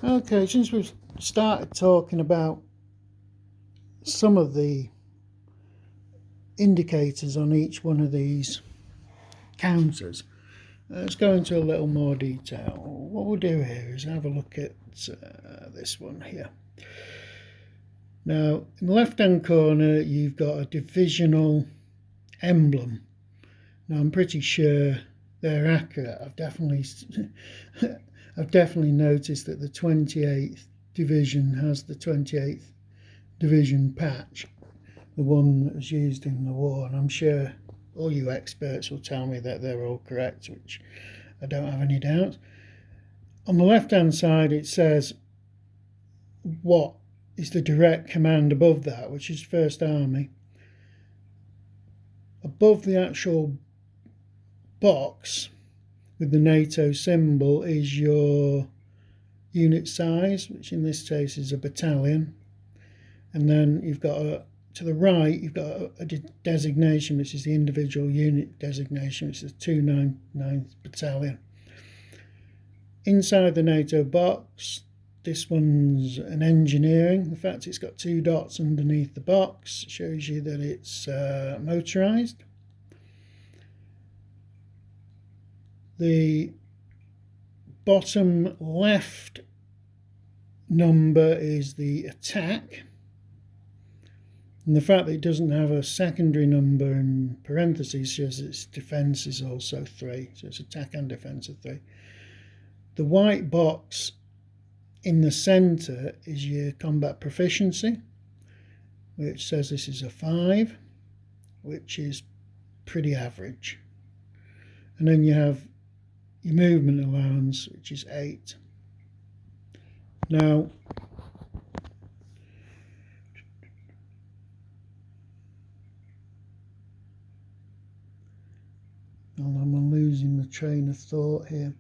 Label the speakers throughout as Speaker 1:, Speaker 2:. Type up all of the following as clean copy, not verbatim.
Speaker 1: Okay, since we've started talking about some of the indicators on each one of these counters, let's go into a little more detail. What we'll do here is have a look at this one here. Now, in the left-hand corner, you've got a divisional emblem. Now, I'm pretty sure they're accurate. I've definitely noticed that the 28th division has the 28th division patch, the one that was used in the war, and I'm sure all you experts will tell me that they're all correct, which I don't have any doubt. On the left-hand side, it says what is the direct command above that, which is First Army. Above the actual box with the NATO symbol is your unit size, which in this case is a battalion, and then you've got to the right you've got a designation, which is the individual unit designation, which is the 299th Battalion. Inside the NATO box, this one's an engineering. In fact, it's got two dots underneath the box. It shows you that it's motorized. The bottom left number is the attack, and the fact that it doesn't have a secondary number in parentheses shows its defense is also 3, so it's attack and defense of 3. The white box in the center is your combat proficiency, which says this is a 5, which is pretty average. And then you have your movement allowance, which is 8. Now, I'm losing the train of thought here.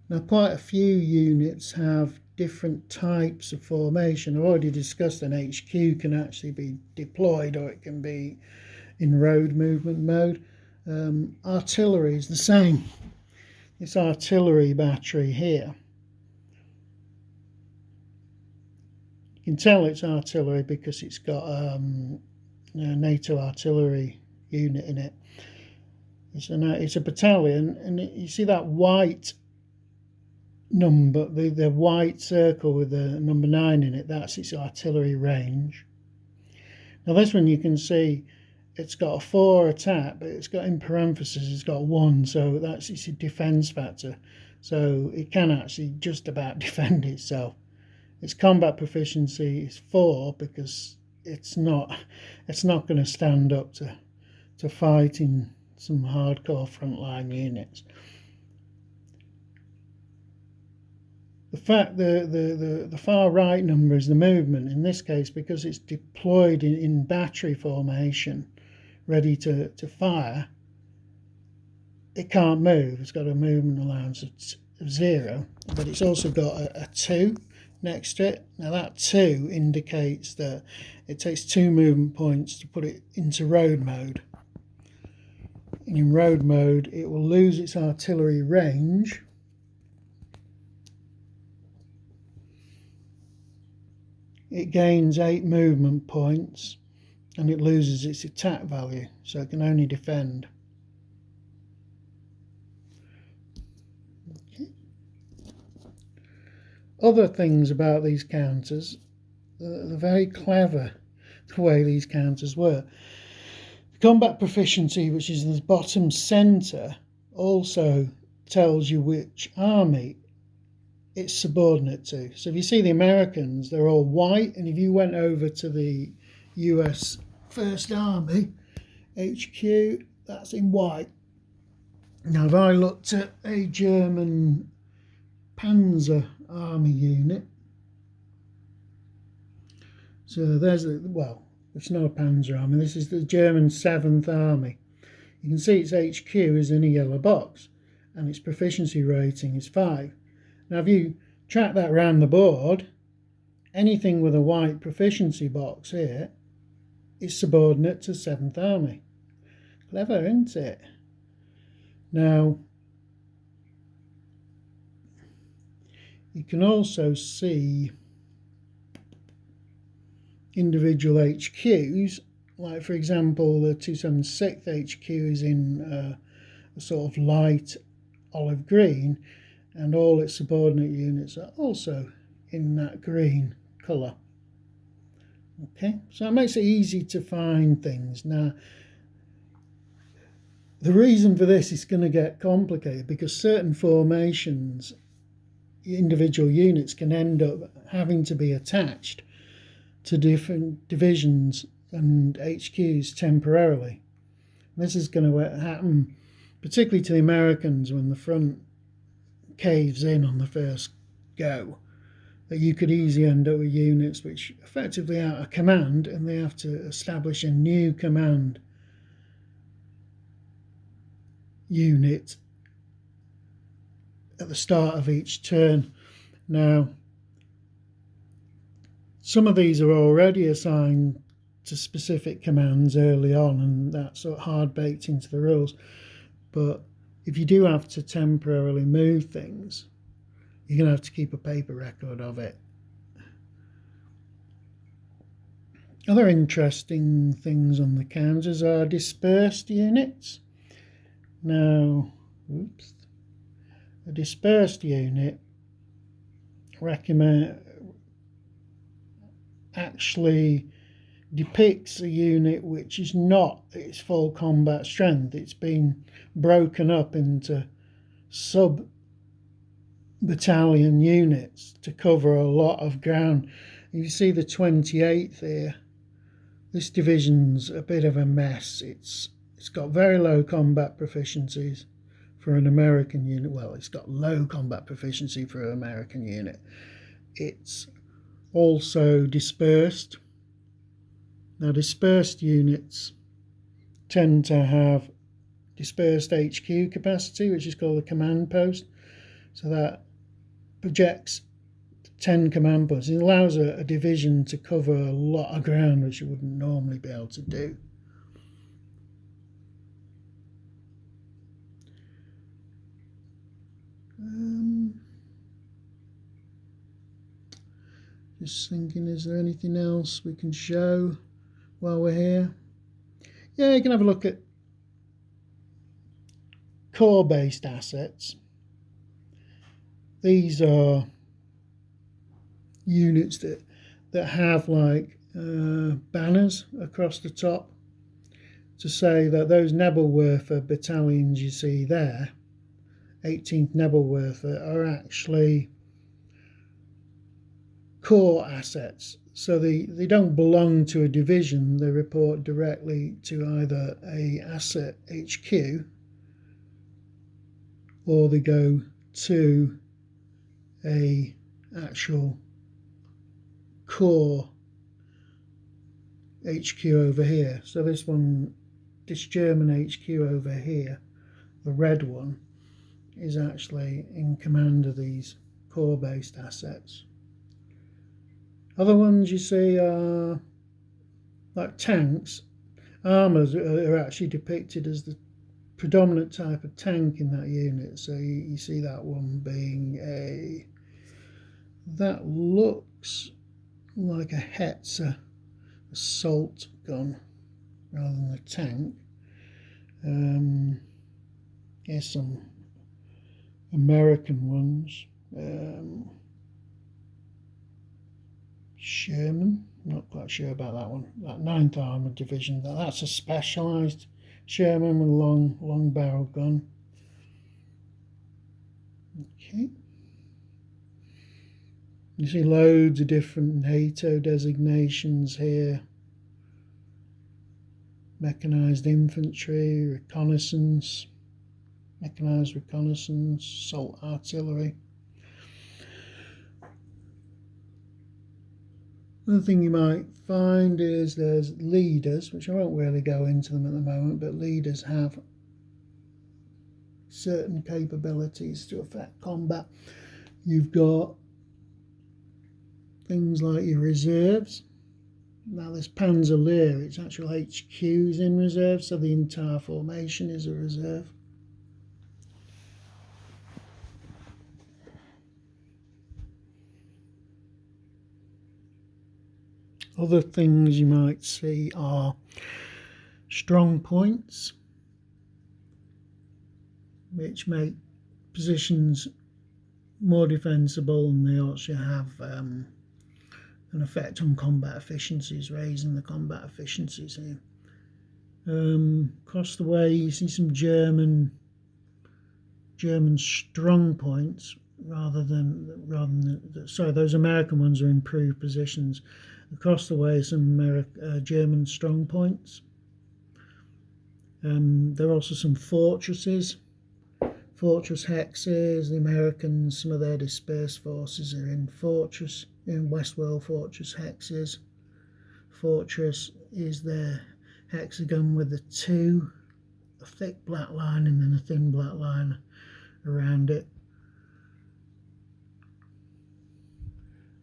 Speaker 1: Now, quite a few units have different types of formation. I've already discussed an HQ can actually be deployed, or it can be in road movement mode. Artillery is the same. This artillery battery here, you can tell it's artillery because it's got a NATO artillery unit in it. It's a battalion, and you see that white number, the white circle with the number 9 in it, that's its artillery range. Now this one, you can see it's got a 4 attack, but it's got in parentheses it's got 1, so that's its defense factor, so it can actually just about defend itself. Its combat proficiency is 4 because it's not going to stand up to fighting some hardcore frontline units. The fact the far right number is the movement in this case, because it's deployed in battery formation, ready to fire. It can't move. It's got a movement allowance of 0, but it's also got a 2 next to it. Now that 2 indicates that it takes 2 movement points to put it into road mode. And in road mode, it will lose its artillery range. It gains 8 movement points, and it loses its attack value, so it can only defend. Okay. Other things about these counters, they're very clever the way these counters work. The combat proficiency, which is in the bottom center, also tells you which army it's subordinate to. So if you see the Americans, they're all white, and if you went over to the US First Army HQ, that's in white. Now if I looked at a German Panzer Army unit, so there's well, it's not a Panzer Army, this is the German 7th Army. You can see its HQ is in a yellow box, and its proficiency rating is 5. Now if you track that around the board, anything with a white proficiency box here is subordinate to 7th Army. Clever, isn't it? Now you can also see individual HQs. Like, for example, the 276th HQ is in a sort of light olive green, and all its subordinate units are also in that green colour. Okay, so it makes it easy to find things. Now, the reason for this is going to get complicated because certain formations, individual units, can end up having to be attached to different divisions and HQs temporarily. This is going to happen particularly to the Americans when the front caves in on the first go, that you could easily end up with units which effectively out of command, and they have to establish a new command unit at the start of each turn. Now, some of these are already assigned to specific commands early on, and that's sort of hard baked into the rules. But if you do have to temporarily move things, you're going to have to keep a paper record of it. Other interesting things on the counters are dispersed units. Now, a dispersed unit actually depicts a unit which is not its full combat strength. It's been broken up into sub-battalion units to cover a lot of ground. You see the 28th here. This division's a bit of a mess. It's got very low combat proficiencies for an American unit. Well, it's got low combat proficiency for an American unit. It's also dispersed. Now, dispersed units tend to have dispersed HQ capacity, which is called a command post. So that projects 10 command posts. It allows a division to cover a lot of ground which you wouldn't normally be able to do. Just thinking, is there anything else we can show while we're here? Yeah, you can have a look at core-based assets. These are units that have like banners across the top to say that those Nebelwerfer battalions you see there, 18th Nebelwerfer, are actually core assets. So they don't belong to a division, they report directly to either a asset HQ or they go to a actual core HQ over here. So this German HQ over here, the red one, is actually in command of these core-based assets. Other ones you see are like tanks. Armours are actually depicted as the predominant type of tank in that unit. So you see that one being that looks like a Hetzer assault gun rather than a tank. Here's some American ones. Sherman, not quite sure about that one. That 9th Armoured Division, that's a specialised Sherman with a long barrel gun. Okay. You see loads of different NATO designations here. Mechanised infantry, reconnaissance, mechanised reconnaissance, assault artillery. Another thing you might find is there's leaders, which I won't really go into them at the moment, but leaders have certain capabilities to affect combat. You've got things like your reserves. Now this Panzer-Lehr, it's actual HQs in reserve, so the entire formation is a reserve. Other things you might see are strong points, which make positions more defensible, and they also have an effect on combat efficiencies, raising the combat efficiencies here. Across the way you see some German strong points rather than sorry, those American ones are improved positions. Across the way some German strong points. There are also some fortresses, fortress hexes. The Americans, some of their dispersed forces are in Westworld fortress hexes. Fortress is their hexagon with a thick black line and then a thin black line around it.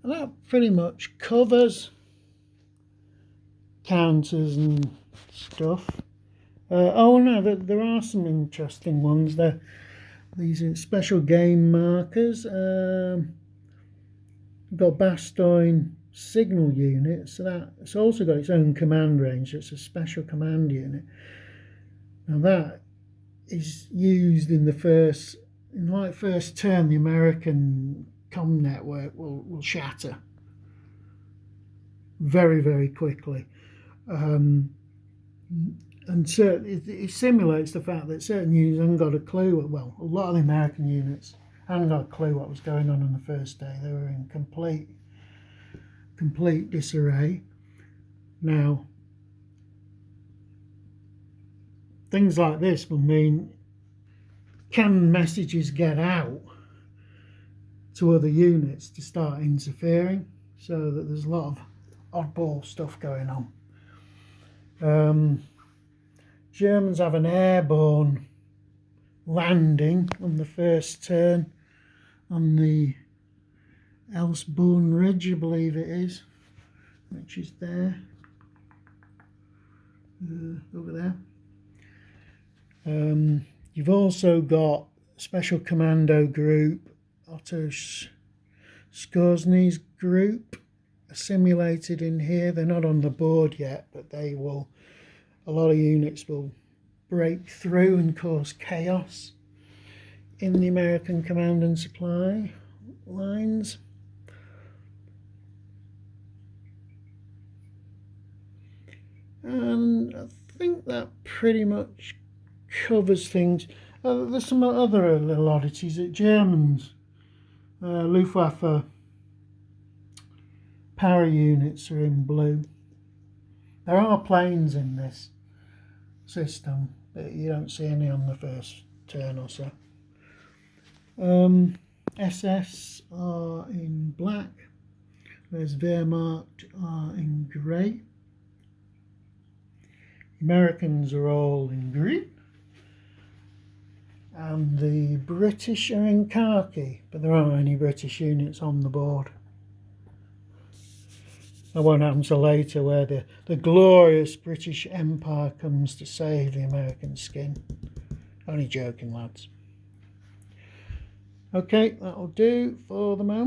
Speaker 1: And that pretty much covers counters and stuff. Oh no, there are some interesting ones there. These are special game markers. We've got Bastogne signal unit, so that's also got its own command range. It's a special command unit. Now that is used in the first turn. The American comm network will shatter very, very quickly. And so it simulates the fact that certain units haven't got a clue. Well, a lot of the American units hadn't got a clue what was going on the first day. They were in complete disarray. Now, things like this will mean, can messages get out to other units to start interfering? So that there's a lot of oddball stuff going on. Germans have an airborne landing on the first turn on the Elsborn Ridge, I believe it is, which is there, over there. You've also got Special Commando Group, Otto Skorzny's group, simulated in here. They're not on the board yet, but they will. A lot of units will break through and cause chaos in the American command and supply lines. And I think that pretty much covers things. There's some other little oddities. That Germans, Luftwaffe power units are in blue. There are planes in this system, but you don't see any on the first turn or so. SS are in black, whereas Wehrmacht are in grey. Americans are all in green, and the British are in khaki, but there aren't any British units on the board. That won't happen till later, where the glorious British Empire comes to save the American skin. Only joking, lads. Okay, that'll do for the moment.